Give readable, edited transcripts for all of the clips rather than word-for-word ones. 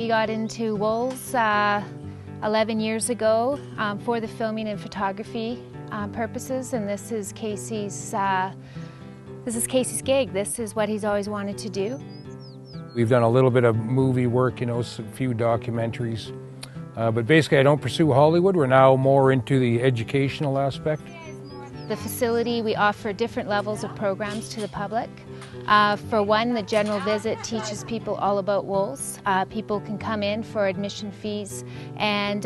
We got into wolves 11 years ago for the filming and photography purposes, and this is Casey's gig. This is what he's always wanted to do. We've done a little bit of movie work, a few documentaries, but basically I don't pursue Hollywood. We're now more into the educational aspect. The facility, we offer different levels of programs to the public. For one, the general visit teaches people all about wolves. People can come in for admission fees and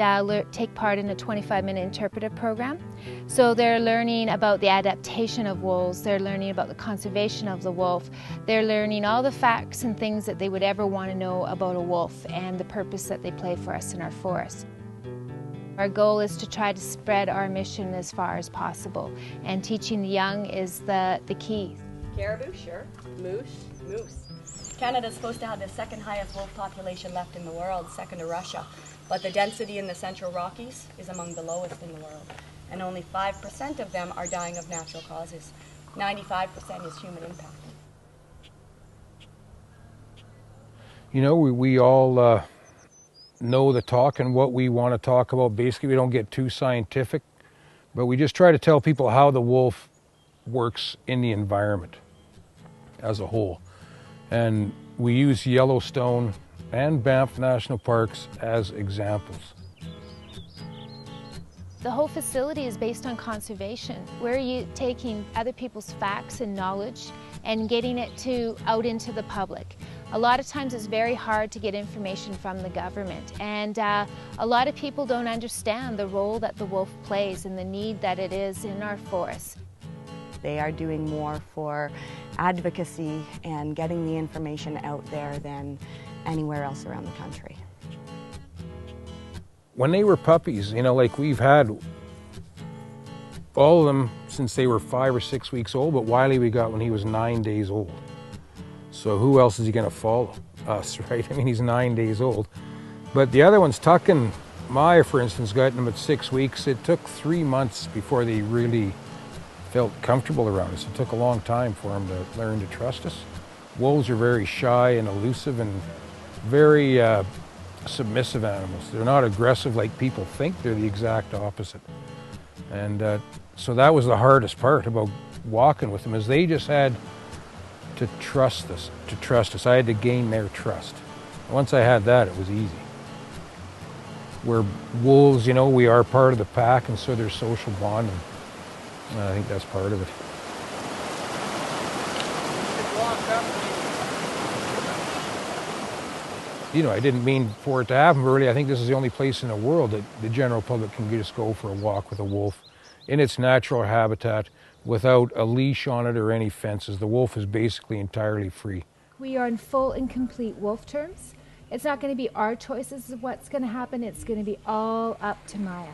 take part in a 25-minute interpretive program. So they're learning about the adaptation of wolves, they're learning about the conservation of the wolf, they're learning all the facts and things that they would ever want to know about a wolf and the purpose that they play for us in our forest. Our goal is to try to spread our mission as far as possible, and teaching the young is the key. Caribou, sure. Moose. Canada's supposed to have the second highest wolf population left in the world, second to Russia. But the density in the Central Rockies is among the lowest in the world. And only 5% of them are dying of natural causes. 95% is human impact. We all know the talk and what we want to talk about. Basically, we don't get too scientific, but we just try to tell people how the wolf works in the environment as a whole. And we use Yellowstone and Banff National Parks as examples. The whole facility is based on conservation. We're taking other people's facts and knowledge and getting it out into the public. A lot of times it's very hard to get information from the government, and a lot of people don't understand the role that the wolf plays and the need that it is in our forests. They are doing more for advocacy and getting the information out there than anywhere else around the country. When they were puppies, like we've had all of them since they were 5 or 6 weeks old, but Wiley we got when he was 9 days old. So who else is he going to follow? Us, right? He's 9 days old. But the other ones, Tuck and Maya, for instance, got them at 6 weeks. It took 3 months before they really felt comfortable around us. It took a long time for them to learn to trust us. Wolves are very shy and elusive and very submissive animals. They're not aggressive like people think. They're the exact opposite. And so that was the hardest part about walking with them, is they just had to trust us. I had to gain their trust. Once I had that, it was easy. Where wolves, we are part of the pack, and so there's social bonding. And I think that's part of it. I didn't mean for it to happen, but really I think this is the only place in the world that the general public can just go for a walk with a wolf in its natural habitat without a leash on it or any fences. The wolf is basically entirely free. We are in full and complete wolf terms. It's not going to be our choices of what's going to happen. It's going to be all up to Maya.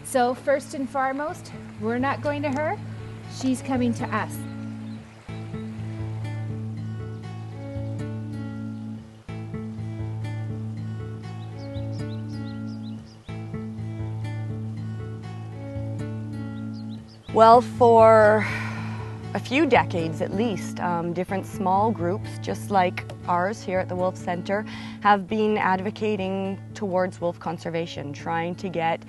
So first and foremost, we're not going to her. She's coming to us. Well, for a few decades at least, different small groups, just like ours here at the Wolf Center, have been advocating towards wolf conservation, trying to get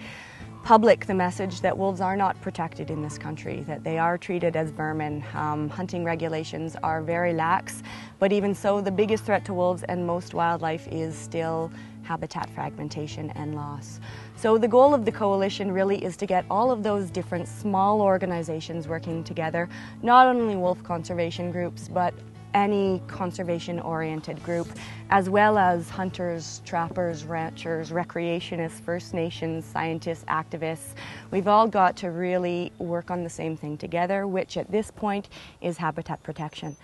public the message that wolves are not protected in this country, that they are treated as vermin. Hunting regulations are very lax, but even so, the biggest threat to wolves and most wildlife is still habitat fragmentation and loss. So the goal of the coalition really is to get all of those different small organizations working together, not only wolf conservation groups, but any conservation-oriented group, as well as hunters, trappers, ranchers, recreationists, First Nations, scientists, activists. We've all got to really work on the same thing together, which at this point is habitat protection.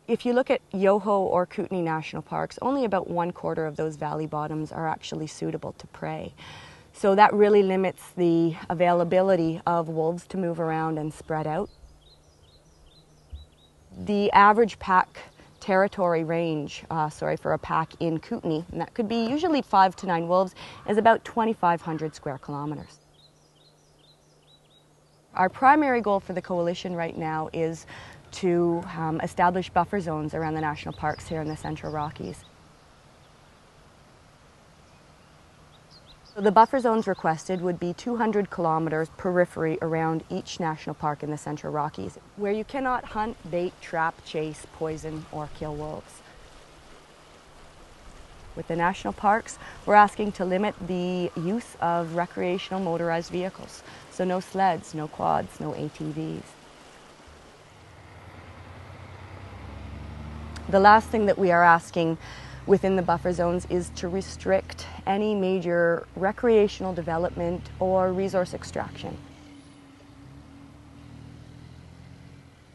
If you look at Yoho or Kootenay National Parks, only about 1/4 of those valley bottoms are actually suitable to prey. So that really limits the availability of wolves to move around and spread out. The average pack territory range, for a pack in Kootenay, and that could be usually 5 to 9 wolves, is about 2,500 square kilometers. Our primary goal for the coalition right now is to establish buffer zones around the national parks here in the Central Rockies. So the buffer zones requested would be 200 kilometers periphery around each national park in the Central Rockies, where you cannot hunt, bait, trap, chase, poison, or kill wolves. With the national parks, we're asking to limit the use of recreational motorized vehicles. So no sleds, no quads, no ATVs. The last thing that we are asking within the buffer zones is to restrict any major recreational development or resource extraction.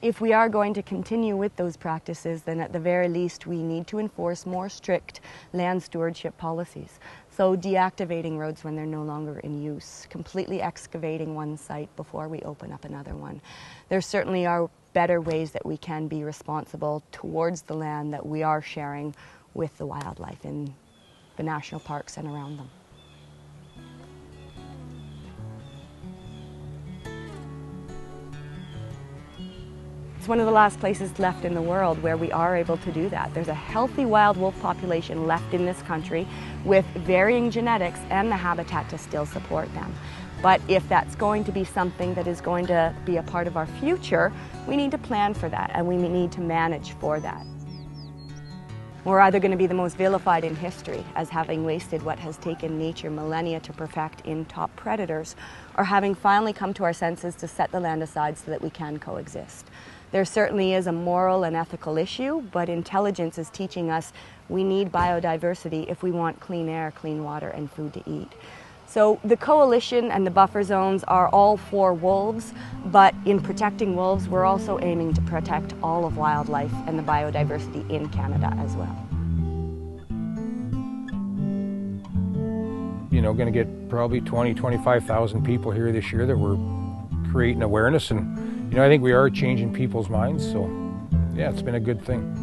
If we are going to continue with those practices, then at the very least we need to enforce more strict land stewardship policies. So deactivating roads when they're no longer in use, completely excavating one site before we open up another one. There certainly are better ways that we can be responsible towards the land that we are sharing with the wildlife in the national parks and around them. It's one of the last places left in the world where we are able to do that. There's a healthy wild wolf population left in this country with varying genetics and the habitat to still support them. But if that's going to be something that is going to be a part of our future, we need to plan for that and we need to manage for that. We're either going to be the most vilified in history as having wasted what has taken nature millennia to perfect in top predators, or having finally come to our senses to set the land aside so that we can coexist. There certainly is a moral and ethical issue, but intelligence is teaching us we need biodiversity if we want clean air, clean water, and food to eat. So the coalition and the buffer zones are all for wolves, but in protecting wolves, we're also aiming to protect all of wildlife and the biodiversity in Canada as well. You know, going to get probably 25,000 people here this year that we're creating awareness, and you know, I think we are changing people's minds, so yeah, it's been a good thing.